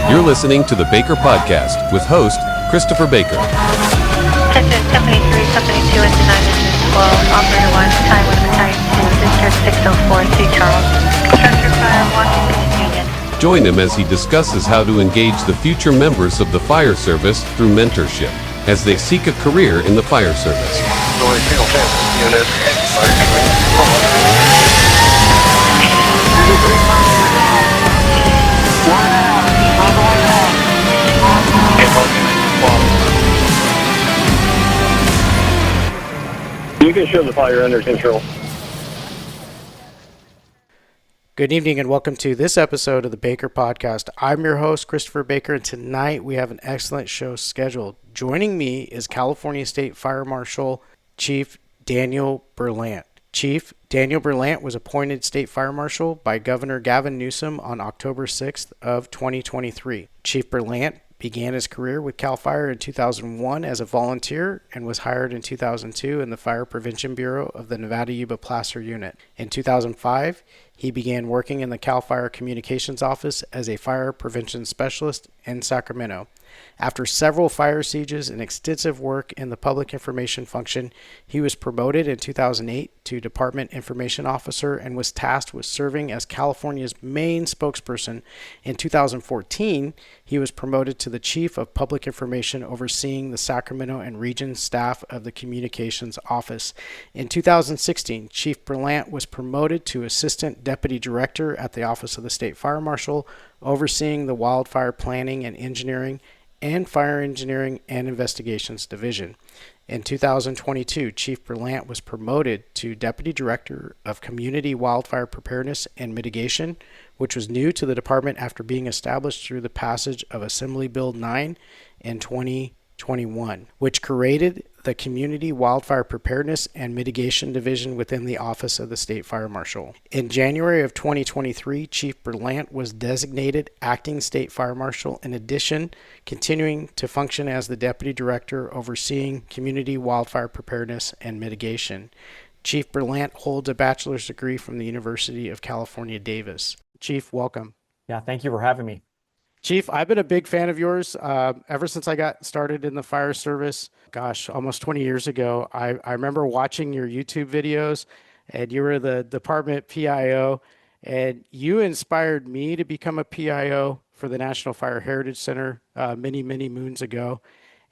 You're listening to the Baker Podcast with host Christopher Baker. Attention, Company 3, Company 2, engine 9, engine 12, Operator 1, time with Battalion 2, District 604, St. Charles. Construction fire, Washington Union. Join him as he discusses how to engage the future members of the fire service through mentorship as they seek a career in the fire service. You can show the fire under control. Good evening and welcome to this episode of the Baker Podcast. I'm your host, Christopher Baker, and tonight we have an excellent show scheduled. Joining me is California State Fire Marshal Chief Daniel Berlant. Chief Daniel Berlant was appointed State Fire Marshal by Governor Gavin Newsom on October 6th of 2023. Chief Berlant began his career with CAL FIRE in 2001 as a volunteer and was hired in 2002 in the Fire Prevention Bureau of the Nevada-Yuba-Placer Unit. In 2005, he began working in the CAL FIRE Communications Office as a fire prevention specialist in Sacramento. After several fire sieges and extensive work in the public information function, he was promoted in 2008 to Department Information Officer and was tasked with serving as California's main spokesperson. In 2014, he was promoted to the Chief of Public Information, overseeing the Sacramento and region staff of the Communications Office. In 2016, Chief Berlant was promoted to Assistant Deputy Director at the Office of the State Fire Marshal, overseeing the Wildfire Planning and Engineering and Fire Engineering and Investigations Division. In 2022, Chief Berlant was promoted to Deputy Director of Community Wildfire Preparedness and Mitigation, which was new to the department after being established through the passage of Assembly Bill 9 in 2021, which created the Community Wildfire Preparedness and Mitigation Division within the Office of the State Fire Marshal. In January of 2023, Chief Berlant was designated Acting State Fire Marshal, in addition continuing to function as the Deputy Director overseeing Community Wildfire Preparedness and Mitigation. Chief Berlant holds a bachelor's degree from the University of California, Davis. Chief, welcome. Yeah, thank you for having me. Chief, I've been a big fan of yours ever since I got started in the fire service. Gosh, almost 20 years ago. I remember watching your YouTube videos, and you were the department PIO, and you inspired me to become a PIO for the National Fire Heritage Center many moons ago.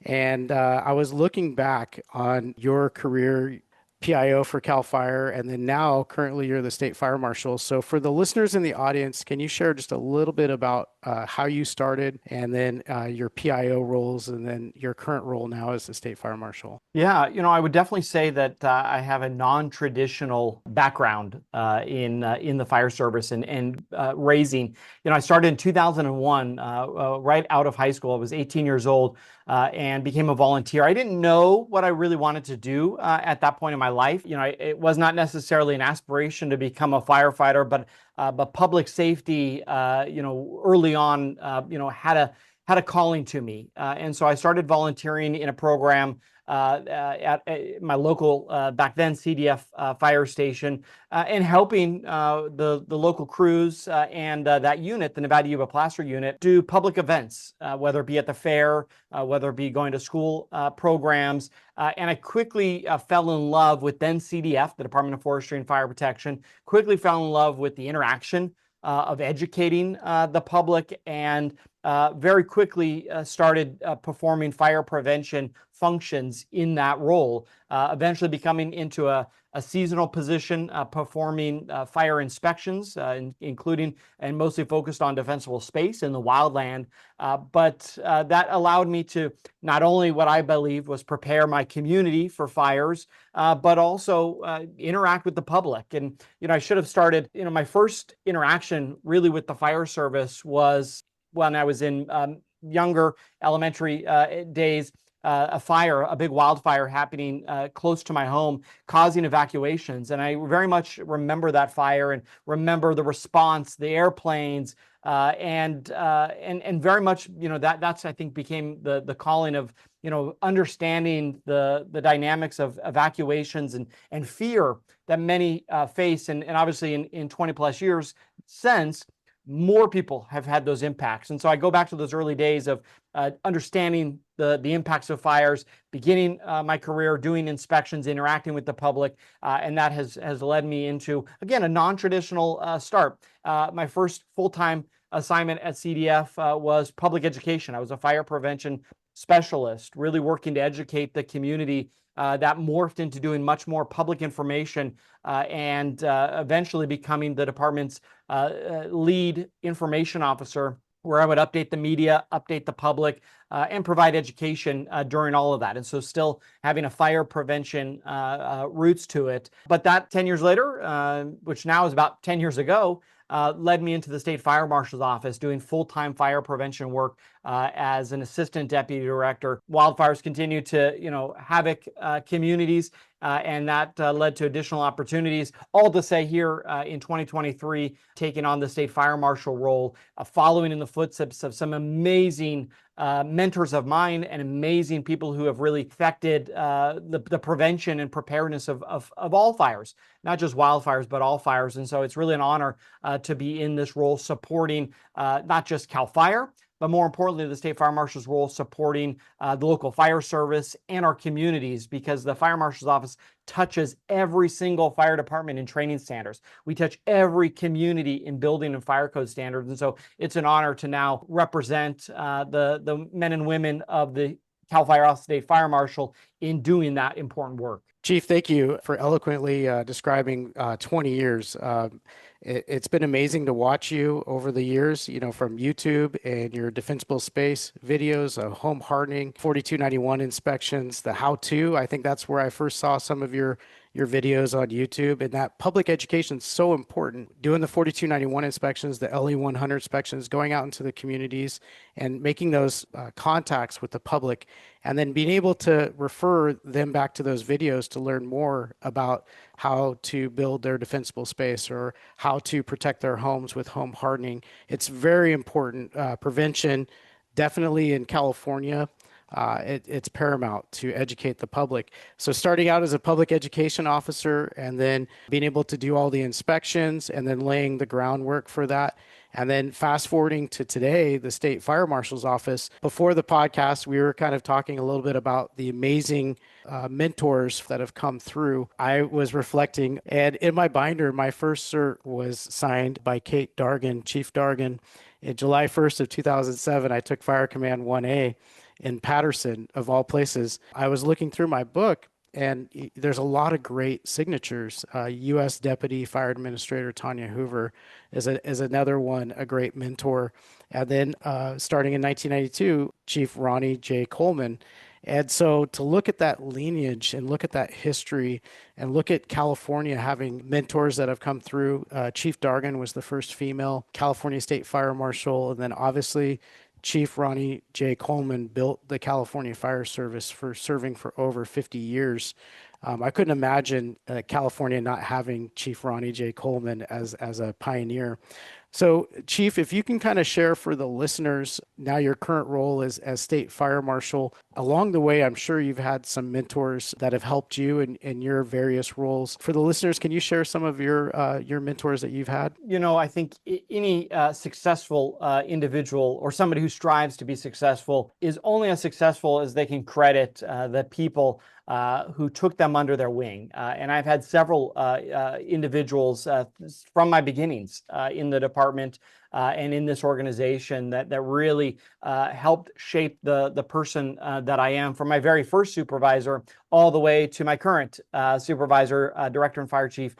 And I was looking back on your career, PIO for CAL FIRE, and then now currently you're the State Fire Marshal. So for the listeners in the audience, can you share just a little bit about how you started, and then your PIO roles, and then your current role now as the State Fire Marshal? Yeah, I would definitely say that I have a non-traditional background in the fire service and raising. I started in 2001, right out of high school. I was 18 years old. And became a volunteer. I didn't know what I really wanted to do at that point in my life. It was not necessarily an aspiration to become a firefighter, but public safety, early on, had a calling to me. And so I started volunteering in a program at my local, back then, CDF fire station, and helping the local crews and that unit, the Nevada-Yuba-Placer Unit, do public events, whether it be at the fair, whether it be going to school programs. And I quickly fell in love with then CDF, the Department of Forestry and Fire Protection, quickly fell in love with the interaction of educating the public, and very quickly started performing fire prevention functions in that role, eventually becoming into a seasonal position, performing fire inspections, including and mostly focused on defensible space in the wildland. But that allowed me to not only what I believe was prepare my community for fires, but also interact with the public. And, I should have started, my first interaction really with the fire service was when I was in younger elementary days. A big wildfire happening close to my home, causing evacuations. And I very much remember that fire and remember the response, the airplanes, and very much, that's, I think, became the calling of, understanding the dynamics of evacuations and fear that many face. And obviously in 20 plus years since, more people have had those impacts. And so I go back to those early days of understanding the impacts of fires, beginning my career doing inspections, interacting with the public, and that has led me into, again, a non-traditional start. My first full-time assignment at CDF was public education. I was a fire prevention specialist, really working to educate the community. That morphed into doing much more public information and eventually becoming the department's lead information officer, where I would update the media, update the public, and provide education during all of that. And so still having a fire prevention roots to it. But that 10 years later, which now is about 10 years ago, led me into the State Fire Marshal's office doing full-time fire prevention work as an assistant deputy director. Wildfires continue to, havoc communities, and that led to additional opportunities. All to say here in 2023, taking on the State Fire Marshal role, following in the footsteps of some amazing mentors of mine and amazing people who have really affected the prevention and preparedness of all fires, not just wildfires, but all fires. And so it's really an honor to be in this role supporting not just CAL FIRE, but more importantly, the State Fire Marshal's role supporting the local fire service and our communities, because the Fire Marshal's office touches every single fire department in training standards. We touch every community in building and fire code standards. And so it's an honor to now represent the men and women of the CAL FIRE State Fire Marshal in doing that important work. Chief, thank you for eloquently describing 20 years. It's been amazing to watch you over the years, from YouTube and your defensible space videos, home hardening, 4291 inspections, the how-to. I think that's where I first saw some of your videos on YouTube, and that public education is so important. Doing the 4291 inspections, the LE 100 inspections, going out into the communities and making those contacts with the public, and then being able to refer them back to those videos to learn more about how to build their defensible space or how to protect their homes with home hardening. It's very important. Prevention, definitely in California, it's paramount to educate the public. So starting out as a public education officer and then being able to do all the inspections and then laying the groundwork for that. And then fast forwarding to today, the State Fire Marshal's office. Before the podcast, we were kind of talking a little bit about the amazing mentors that have come through. I was reflecting, and in my binder, my first cert was signed by Kate Dargan, Chief Dargan. In July 1st of 2007, I took Fire Command 1A in Patterson, of all places. I was looking through my book, and there's a lot of great signatures. U.S. Deputy Fire Administrator Tanya Hoover is another one, a great mentor. And then starting in 1992, Chief Ronnie J. Coleman. And so to look at that lineage and look at that history and look at California having mentors that have come through, Chief Dargan was the first female California State Fire Marshal, and then obviously Chief Ronnie J. Coleman built the California Fire Service for serving for over 50 years. I couldn't imagine California not having Chief Ronnie J. Coleman as a pioneer. So, Chief, if you can kind of share for the listeners now your current role as State Fire Marshal. Along the way, I'm sure you've had some mentors that have helped you in your various roles. For the listeners, can you share some of your mentors that you've had? I think any successful individual or somebody who strives to be successful is only as successful as they can credit the people who took them under their wing. And I've had several individuals from my beginnings in the department and in this organization that really helped shape the person that I am, from my very first supervisor all the way to my current supervisor, Director and Fire Chief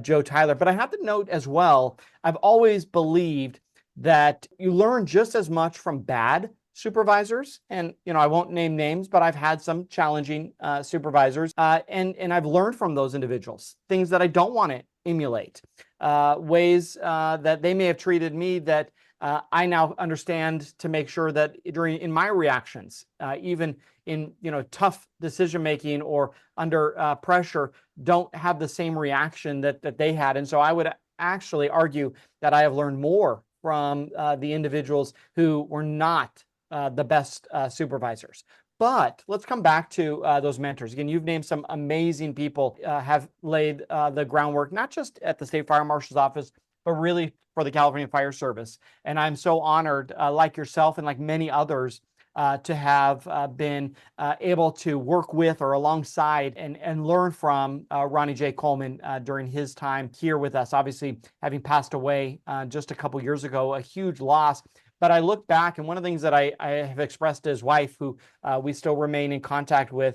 Joe Tyler. But I have to note as well, I've always believed that you learn just as much from bad supervisors, and I won't name names, but I've had some challenging supervisors, and I've learned from those individuals things that I don't want to emulate, ways that they may have treated me that I now understand to make sure that in my reactions, even in tough decision making or under pressure, don't have the same reaction that they had. And so I would actually argue that I have learned more from the individuals who were not the best supervisors. But let's come back to those mentors. Again, you've named some amazing people have laid the groundwork, not just at the State Fire Marshal's office, but really for the California Fire Service. And I'm so honored, like yourself and like many others, to have been able to work with or alongside and learn from Ronnie J. Coleman during his time here with us. Obviously, having passed away just a couple years ago, a huge loss. But I look back, and one of the things that I have expressed to his wife, who we still remain in contact with,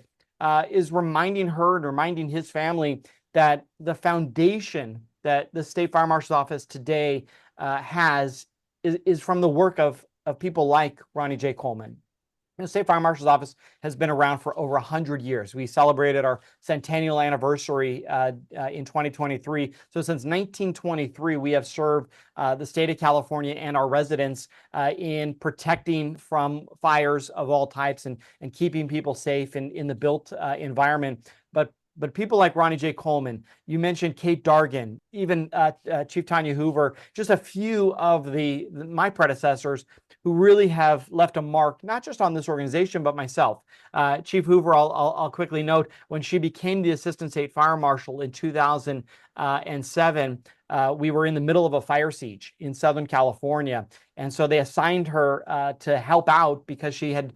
is reminding her and reminding his family that the foundation that the State Fire Marshal's Office today has is from the work of people like Ronnie J. Coleman. The State Fire Marshal's Office has been around for over 100 years. We celebrated our centennial anniversary in 2023. So since 1923, we have served the state of California and our residents in protecting from fires of all types and keeping people safe in the built environment. But people like Ronnie J. Coleman, you mentioned Kate Dargan, even Chief Tanya Hoover, just a few of my predecessors who really have left a mark, not just on this organization, but myself. Chief Hoover, I'll quickly note, when she became the Assistant State Fire Marshal in 2007, we were in the middle of a fire siege in Southern California. And so they assigned her to help out because she had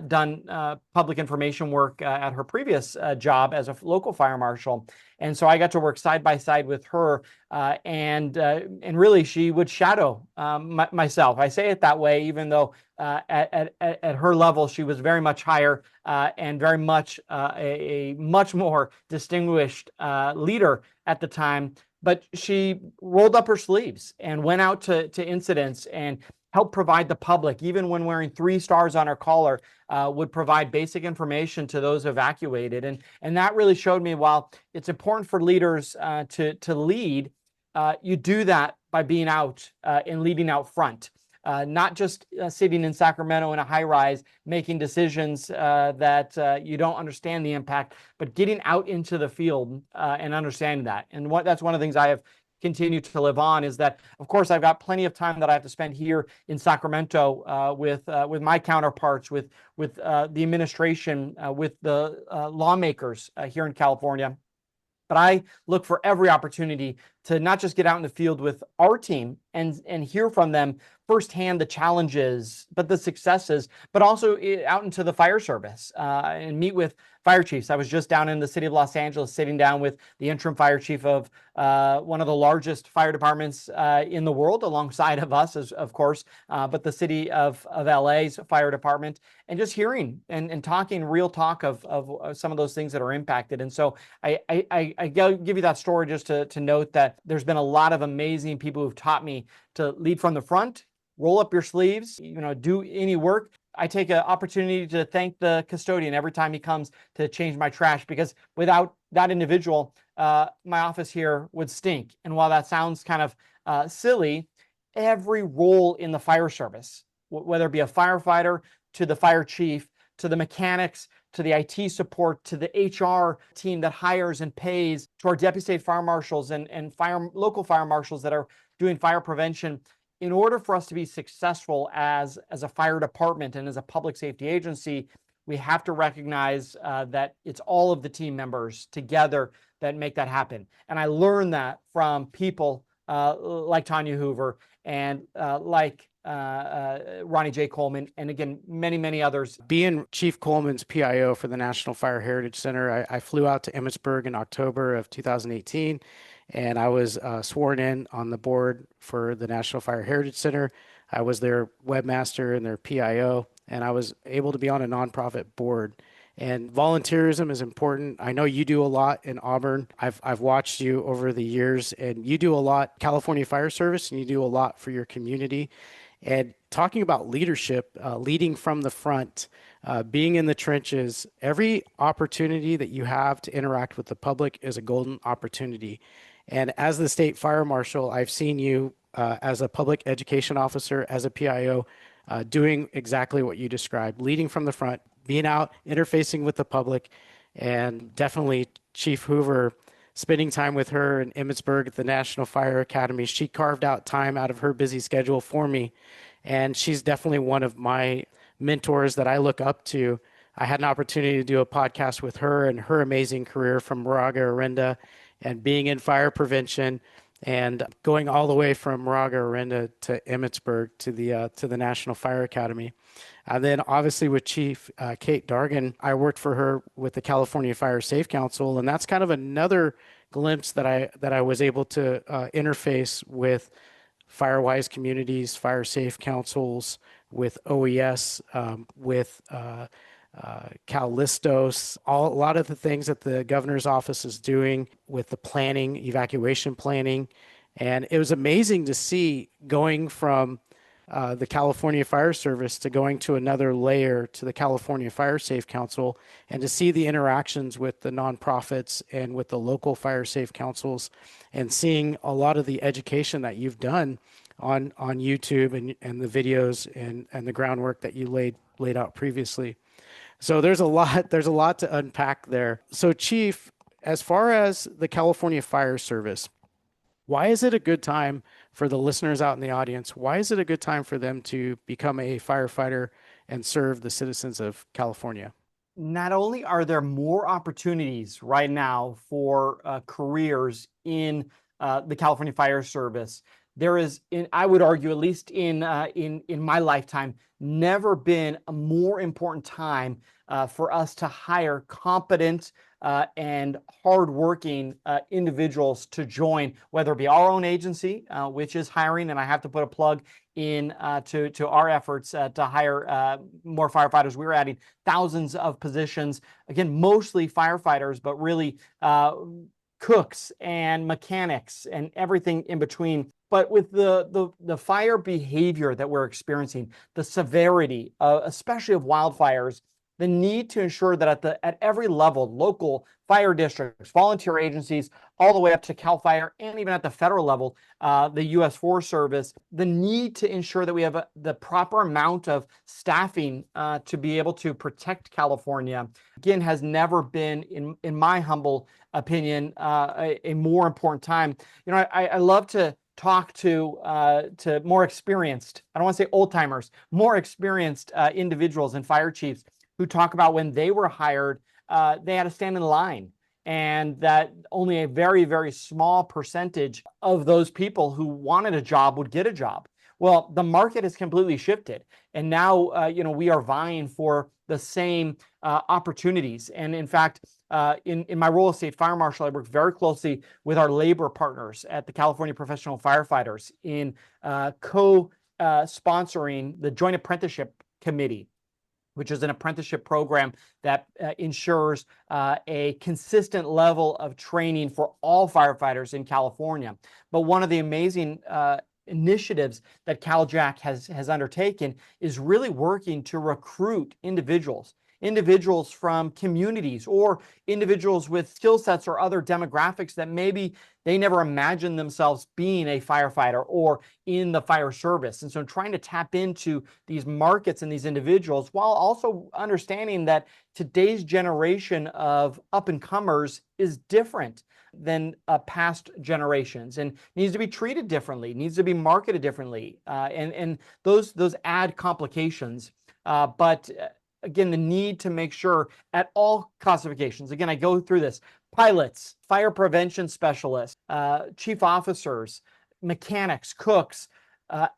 done public information work at her previous job as a local fire marshal. And so I got to work side by side with her, and really she would shadow myself. I say it that way, even though at her level she was very much higher and very much a much more distinguished leader at the time. But she rolled up her sleeves and went out to incidents and helped provide the public, even when wearing 3 stars on her collar, would provide basic information to those evacuated. And that really showed me, while it's important for leaders to lead, you do that by being out and leading out front. Not just sitting in Sacramento in a high rise making decisions that you don't understand the impact, but getting out into the field and understanding that. And that's one of the things I have continued to live on, is that, of course, I've got plenty of time that I have to spend here in Sacramento with my counterparts, with the administration, with the lawmakers here in California. But I look for every opportunity to not just get out in the field with our team and hear from them firsthand the challenges, but the successes, but also out into the fire service and meet with fire chiefs. I was just down in the city of Los Angeles, sitting down with the interim fire chief of one of the largest fire departments in the world, alongside of us, of course, but the city of LA's fire department, and just hearing and talking real talk of some of those things that are impacted. And so I give you that story just to note that there's been a lot of amazing people who've taught me to lead from the front, roll up your sleeves, do any work. I take an opportunity to thank the custodian every time he comes to change my trash, because without that individual, my office here would stink. And while that sounds kind of silly, every role in the fire service, whether it be a firefighter, to the fire chief, to the mechanics, to the IT support, to the HR team that hires and pays, to our deputy state fire marshals and local fire marshals that are doing fire prevention. In order for us to be successful as a fire department and as a public safety agency, we have to recognize that it's all of the team members together that make that happen. And I learned that from people like Tanya Hoover and like Ronnie J. Coleman, and again, many, many others. Being Chief Coleman's PIO for the National Fire Heritage Center, I flew out to Emmitsburg in October of 2018, and I was sworn in on the board for the National Fire Heritage Center. I was their webmaster and their PIO, and I was able to be on a nonprofit board. And volunteerism is important. I know you do a lot in Auburn. I've watched you over the years, and you do a lot, California Fire Service, and you do a lot for your community. And talking about leadership, leading from the front, being in the trenches, every opportunity that you have to interact with the public is a golden opportunity. And as the state fire marshal, I've seen you as a public education officer, as a PIO, doing exactly what you described, leading from the front, being out, interfacing with the public, and definitely Chief Hoover, spending time with her in Emmitsburg at the National Fire Academy. She carved out time out of her busy schedule for me, and she's definitely one of my mentors that I look up to. I had an opportunity to do a podcast with her and her amazing career from Moraga Arenda and being in fire prevention and going all the way from Moraga Arenda to Emmitsburg to the National Fire Academy. And then obviously with Chief Kate Dargan, I worked for her with the California Fire Safe Council, and that's kind of another glimpse that I was able to interface with Firewise communities, fire safe councils, with OES, with CalListos, a lot of the things that the governor's office is doing with the planning, evacuation planning. And it was amazing to see going from the California Fire Service to going to another layer to the California Fire Safe Council, and to see the interactions with the nonprofits and with the local fire safe councils, and seeing a lot of the education that you've done on YouTube and the videos and the groundwork that you laid out previously. So there's a lot to unpack there. So Chief, as far as the California Fire Service, why is it a good time for the listeners out in the audience? Why is it a good time for them to become a firefighter and serve the citizens of California? Not only are there more opportunities right now for careers in the California Fire Service, there is, I would argue, at least in my lifetime, never been a more important time for us to hire competent and hardworking individuals to join, whether it be our own agency, which is hiring, and I have to put a plug in to our efforts to hire more firefighters. We're adding thousands of positions, again, mostly firefighters, but really cooks and mechanics and everything in between. But with the fire behavior that we're experiencing, the severity, especially of wildfires, the need to ensure that at every level, local fire districts, volunteer agencies, all the way up to CAL FIRE, and even at the federal level, the U.S. Forest Service, the need to ensure that we have the proper amount of staffing to be able to protect California, again, has never been, in my humble opinion, a more important time. You know, I love to talk to more experienced, I don't want to say old timers, more experienced individuals and fire chiefs who talk about when they were hired, they had to stand in line, and that only a very, very small percentage of those people who wanted a job would get a job. Well, the market has completely shifted, and now we are vying for the same opportunities. And in fact, in my role as state fire marshal, I work very closely with our labor partners at the California Professional Firefighters in co-sponsoring the Joint Apprenticeship Committee, which is an apprenticeship program that ensures a consistent level of training for all firefighters in California. But one of the amazing initiatives that CalJack has undertaken is really working to recruit individuals from communities, or individuals with skill sets or other demographics that maybe they never imagined themselves being a firefighter or in the fire service. And so trying to tap into these markets and these individuals, while also understanding that today's generation of up-and-comers is different than past generations and needs to be treated differently, needs to be marketed differently. And those add complications. But again, the need to make sure at all classifications, again, I go through this, pilots, fire prevention specialists, chief officers, mechanics, cooks,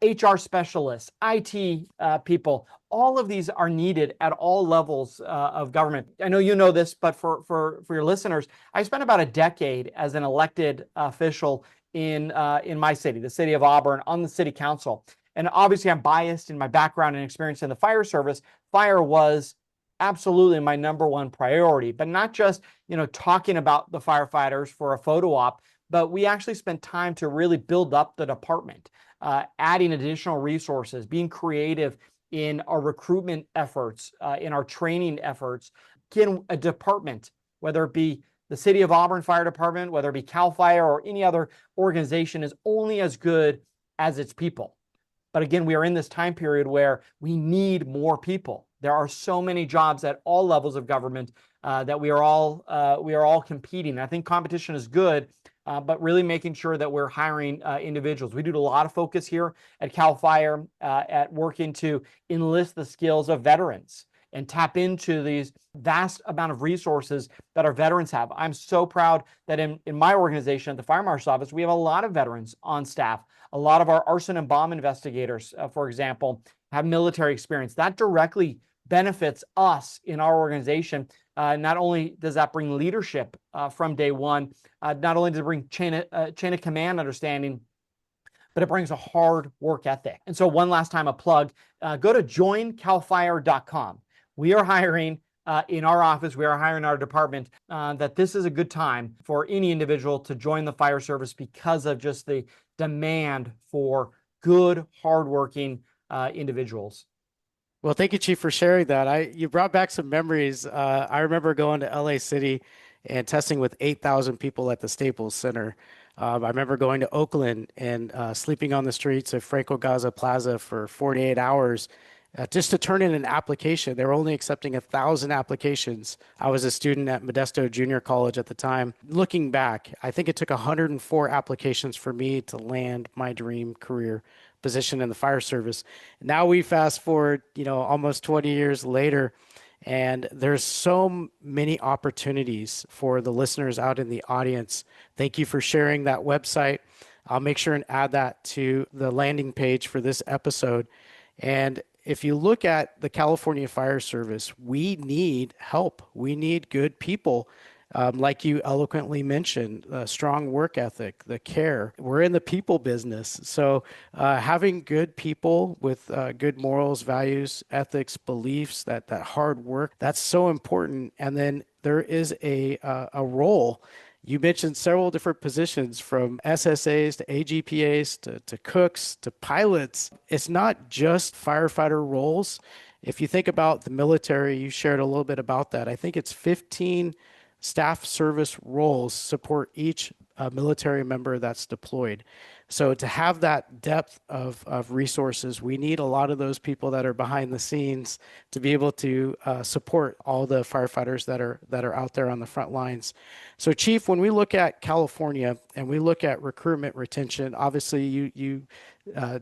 HR specialists, IT people, all of these are needed at all levels of government. I know you know this, but for your listeners, I spent about a decade as an elected official in my city, the city of Auburn, on the city council. And obviously I'm biased in my background and experience in the fire service. Fire was absolutely my number one priority, but not just, talking about the firefighters for a photo op, but we actually spent time to really build up the department, adding additional resources, being creative in our recruitment efforts, in our training efforts. Again, a department, whether it be the City of Auburn Fire Department, whether it be CAL FIRE or any other organization, is only as good as its people. But again, we are in this time period where we need more people. There are so many jobs at all levels of government that we are all competing. I think competition is good, but really making sure that we're hiring individuals. We do a lot of focus here at CAL FIRE at working to enlist the skills of veterans and tap into these vast amount of resources that our veterans have. I'm so proud that in my organization, at the Fire Marshal's Office, we have a lot of veterans on staff. A lot of our arson and bomb investigators, for example, have military experience. That directly benefits us in our organization. Not only does that bring leadership from day one, not only does it bring chain of command understanding, but it brings a hard work ethic. And so one last time, a plug, go to joincalfire.com. We are hiring in our office, we are hiring our department, that this is a good time for any individual to join the fire service because of just the demand for good, hardworking individuals. Well, thank you, Chief, for sharing that. You brought back some memories. I remember going to LA City and testing with 8,000 people at the Staples Center. I remember going to Oakland and sleeping on the streets of Franco Gaza Plaza for 48 hours just to turn in an application. They were only accepting 1,000 applications. I was a student at Modesto Junior College at the time. Looking back, I think it took 104 applications for me to land my dream career position in the fire service. Now we fast forward, almost 20 years later, and there's so many opportunities for the listeners out in the audience. Thank you for sharing that website. I'll make sure and add that to the landing page for this episode. And if you look at the California Fire Service, we need help. We need good people. Like you eloquently mentioned, strong work ethic, the care. We're in the people business. So having good people with good morals, values, ethics, beliefs, that hard work, that's so important. And then there is a role. You mentioned several different positions, from SSAs to AGPAs to cooks to pilots. It's not just firefighter roles. If you think about the military, you shared a little bit about that. I think it's 15 staff service roles support each military member that's deployed. So to have that depth of resources, we need a lot of those people that are behind the scenes to be able to support all the firefighters that are out there on the front lines. So Chief, when we look at California and we look at recruitment retention, obviously you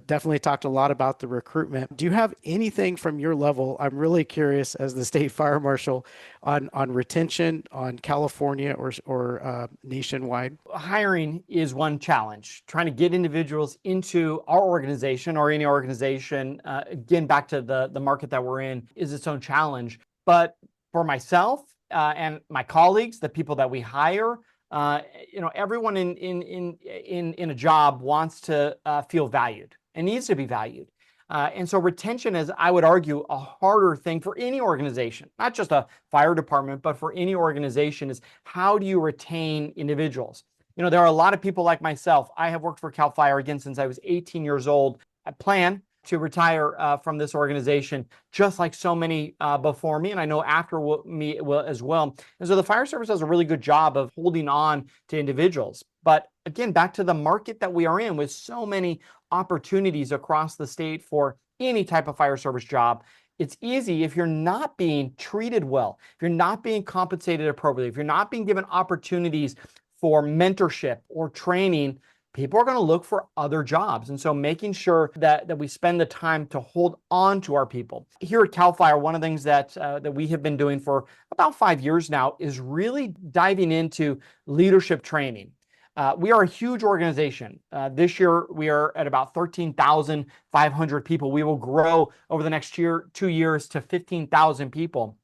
definitely talked a lot about the recruitment. Do you have anything from your level? I'm really curious, as the state fire marshal, on retention on California or nationwide. Hiring is one challenge. Trying to get individuals into our organization or any organization, again, back to the market that we're in, is its own challenge. But for myself and my colleagues, the people that we hire, everyone in a job wants to feel valued and needs to be valued. And so retention is, I would argue, a harder thing for any organization, not just a fire department, but for any organization, is how do you retain individuals? There are a lot of people like myself. I have worked for Cal Fire again since I was 18 years old. I plan to retire from this organization, just like so many before me, and I know after me as well. And so the fire service does a really good job of holding on to individuals. But again, back to the market that we are in, with so many opportunities across the state for any type of fire service job, it's easy, if you're not being treated well, if you're not being compensated appropriately, if you're not being given opportunities for mentorship or training, people are going to look for other jobs. And so making sure that we spend the time to hold on to our people. Here at Cal Fire, one of the things that we have been doing for about 5 years now is really diving into leadership training. We are a huge organization. This year, we are at about 13,500 people. We will grow over the next 2 years to 15,000 people.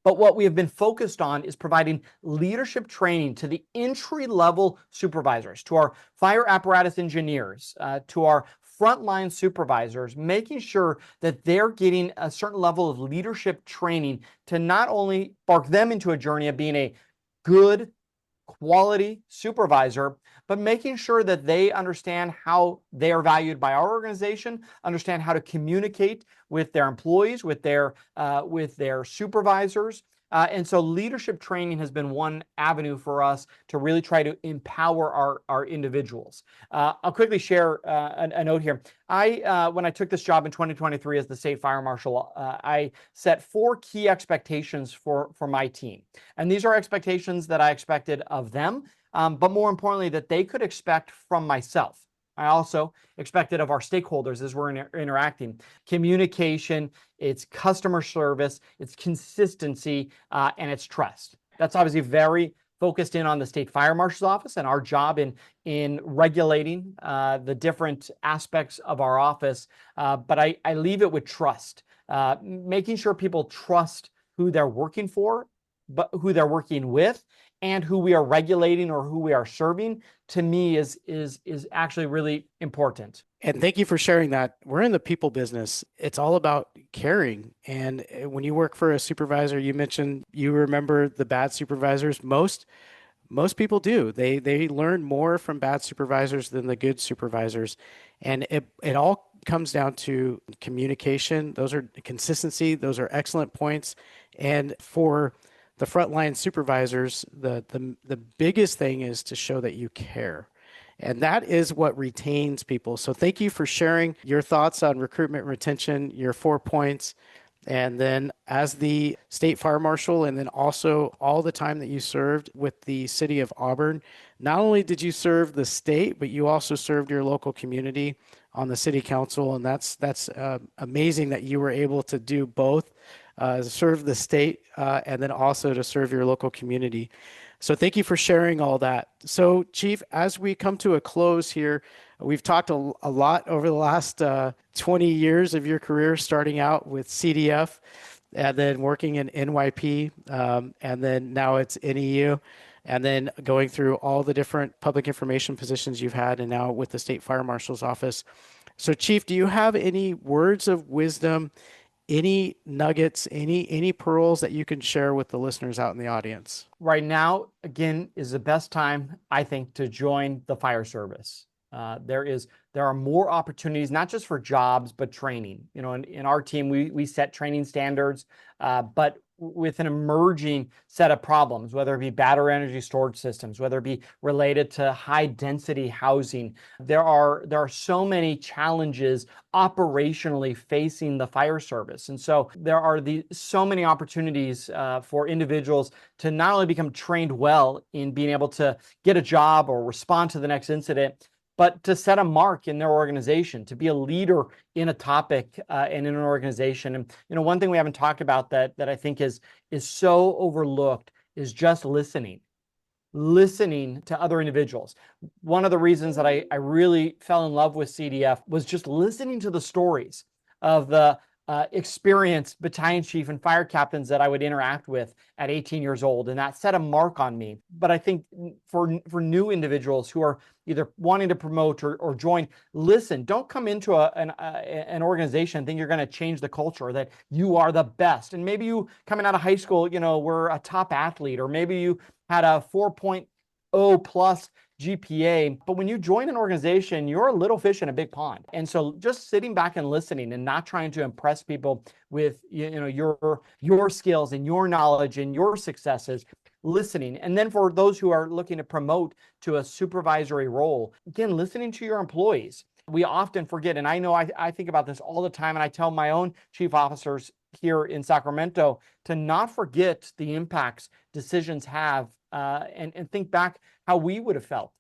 But what we have been focused on is providing leadership training to the entry-level supervisors, to our fire apparatus engineers, to our frontline supervisors, making sure that they're getting a certain level of leadership training to not only spark them into a journey of being a good, quality supervisor, but making sure that they understand how they are valued by our organization, understand how to communicate with their employees, with their supervisors. And so leadership training has been one avenue for us to really try to empower our individuals. I'll quickly share a note here. When I took this job in 2023 as the state fire marshal, I set 4 key expectations for my team. And these are expectations that I expected of them, but more importantly, that they could expect from myself. I also expect it of our stakeholders as we're interacting. Communication, it's customer service, it's consistency, and it's trust. That's obviously very focused in on the State Fire Marshal's office and our job in regulating the different aspects of our office. But I leave it with trust, making sure people trust who they're working for, but who they're working with, and who we are regulating or who we are serving, to me is actually really important. And thank you for sharing that. We're in the people business. It's all about caring. And when you work for a supervisor, you mentioned you remember the bad supervisors. Most people do. They learn more from bad supervisors than the good supervisors. And it all comes down to communication. Those are consistency. Those are excellent points. And for the frontline supervisors, the biggest thing is to show that you care. And that is what retains people. So thank you for sharing your thoughts on recruitment and retention, your 4 points. And then as the state fire marshal, and then also all the time that you served with the city of Auburn, not only did you serve the state, but you also served your local community on the city council. And that's amazing that you were able to do both, serve the state and then also to serve your local community. So thank you for sharing all that. So Chief, as we come to a close here, we've talked a lot over the last 20 years of your career, starting out with CDF and then working in NYP, and then now it's NEU, and then going through all the different public information positions you've had, and now with the State Fire Marshal's office. So Chief, do you have any words of wisdom, any nuggets, any pearls that you can share with the listeners out in the audience? Right now, again, is the best time, I think, to join the fire service. There are more opportunities, not just for jobs, but training. You know, in our team, we set training standards, but with an emerging set of problems, whether it be battery energy storage systems, whether it be related to high density housing. There are so many challenges operationally facing the fire service. And so there are so many opportunities for individuals to not only become trained well in being able to get a job or respond to the next incident, but to set a mark in their organization, to be a leader in a topic and in an organization. And one thing we haven't talked about that I think is so overlooked is just listening to other individuals. One of the reasons that I really fell in love with CDF was just listening to the stories of the experienced battalion chief and fire captains that I would interact with at 18 years old, and that set a mark on me. But I think for new individuals who are either wanting to promote or join, listen. Don't come into an organization and think you're going to change the culture, that you are the best. And maybe you, coming out of high school, were a top athlete, or maybe you had a 4.0 plus GPA, but when you join an organization, you're a little fish in a big pond. And so just sitting back and listening and not trying to impress people with your skills and your knowledge and your successes, listening. And then for those who are looking to promote to a supervisory role, again, listening to your employees. We often forget, and I know I think about this all the time, and I tell my own chief officers here in Sacramento to not forget the impacts decisions have, and think back how we would have felt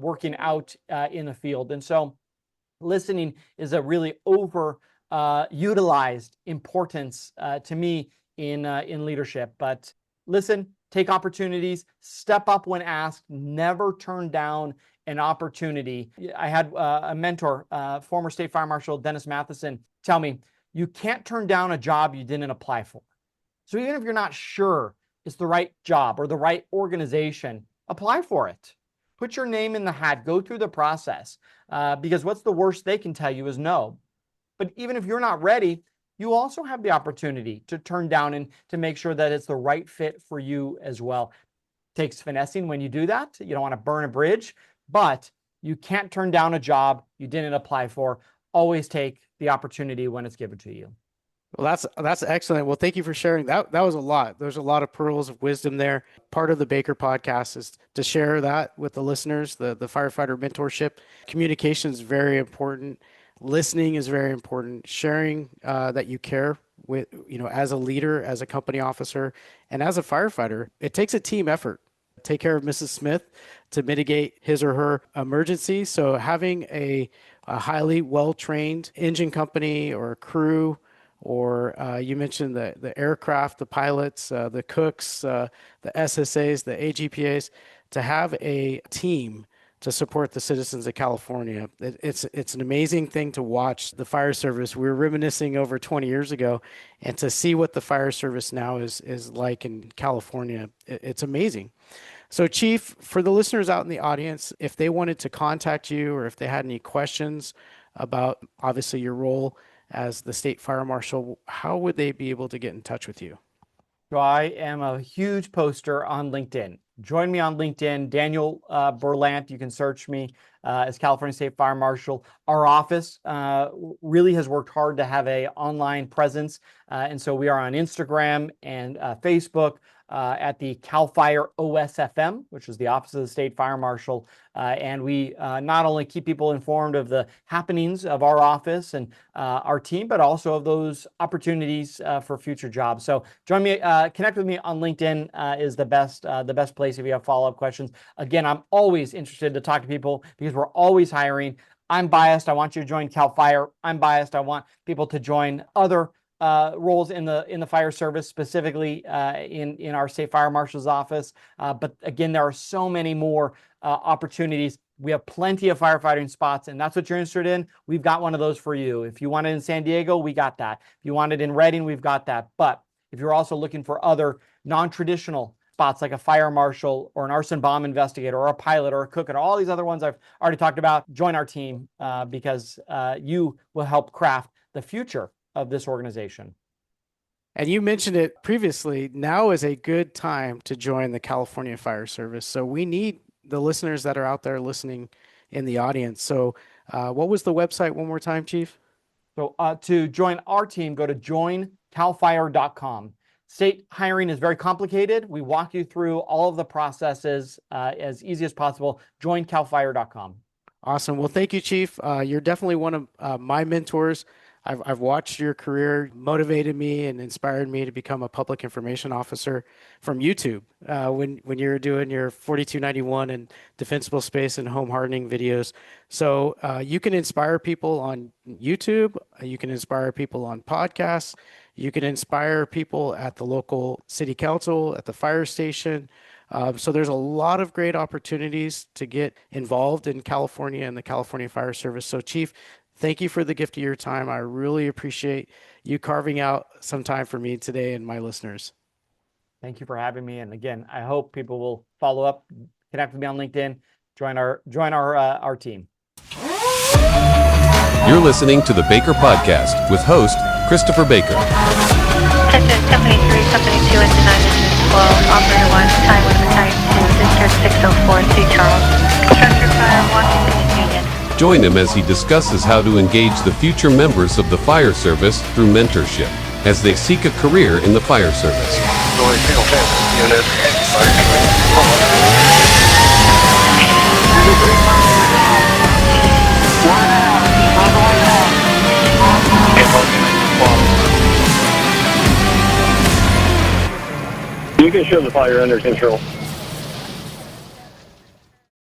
working out in the field. And so listening is a really utilized importance to me in leadership. But listen, take opportunities, step up when asked, never turn down an opportunity. I had a mentor, former State Fire Marshal Dennis Matheson, tell me, you can't turn down a job you didn't apply for. So even if you're not sure it's the right job or the right organization, apply for it. Put your name in the hat, go through the process, because what's the worst they can tell you is no. But even if you're not ready, you also have the opportunity to turn down and to make sure that it's the right fit for you as well. It takes finessing when you do that. You don't want to burn a bridge, but you can't turn down a job you didn't apply for. Always take the opportunity when it's given to you. Well, that's excellent. Well, thank you for sharing. That was a lot. There's a lot of pearls of wisdom there. Part of the Baker podcast is to share that with the listeners, the firefighter mentorship. Communication is very important. Listening is very important. Sharing that you care with, as a leader, as a company officer, and as a firefighter. It takes a team effort take care of Mrs. Smith to mitigate his or her emergency. So having a highly well-trained engine company or crew, or you mentioned the aircraft, the pilots, the cooks, the SSAs, the AGPAs, to have a team to support the citizens of California. It's an amazing thing to watch the fire service. We were reminiscing over 20 years ago, and to see what the fire service now is like in California, it's amazing. So, Chief, for the listeners out in the audience, if they wanted to contact you or if they had any questions about, obviously, your role as the State Fire Marshal, how would they be able to get in touch with you? So I am a huge poster on LinkedIn. Join me on LinkedIn, Daniel Berlant. You can search me as California State Fire Marshal. Our office really has worked hard to have an online presence. And so we are on Instagram and Facebook at the Cal Fire OSFM, which is the Office of the State Fire Marshal. And we not only keep people informed of the happenings of our office and our team, but also of those opportunities for future jobs. So join me, connect with me on LinkedIn is the best place if you have follow-up questions. Again, I'm always interested to talk to people because we're always hiring. I'm biased. I want you to join Cal Fire. I'm biased. I want people to join other roles in the fire service, specifically in our State Fire Marshal's office. But again, there are so many more opportunities. We have plenty of firefighting spots, and that's what you're interested in. We've got one of those for you. If you want it in San Diego, we got that. If you want it in Redding, we've got that. But if you're also looking for other non-traditional spots like a fire marshal or an arson bomb investigator or a pilot or a cook and all these other ones I've already talked about, join our team because you will help craft the future of this organization. And you mentioned it previously, now is a good time to join the California Fire Service. So we need the listeners that are out there listening in the audience. So what was the website one more time, Chief? So to join our team, go to joincalfire.com. State hiring is very complicated. We walk you through all of the processes as easy as possible. Joincalfire.com. Awesome. Well, thank you, Chief. You're definitely one of my mentors. I've watched your career, motivated me and inspired me to become a public information officer from YouTube when you were doing your 4291 and defensible space and home hardening videos. So you can inspire people on YouTube. You can inspire people on podcasts. You can inspire people at the local city council, at the fire station. So there's a lot of great opportunities to get involved in California and the California Fire Service. So, Chief, thank you for the gift of your time. I really appreciate you carving out some time for me today and my listeners. Thank you for having me. And again, I hope people will follow up, connect with me on LinkedIn, join our team. You're listening to the Baker Podcast with host Christopher Baker. Attention, Company 3, Company 2, engine 9, engine 12, Operator 1, time with type 2, discharge 604, to Charles. Constructor file, Washington Union. Join him as he discusses how to engage the future members of the fire service through mentorship as they seek a career in the fire service. You can show the fire under control.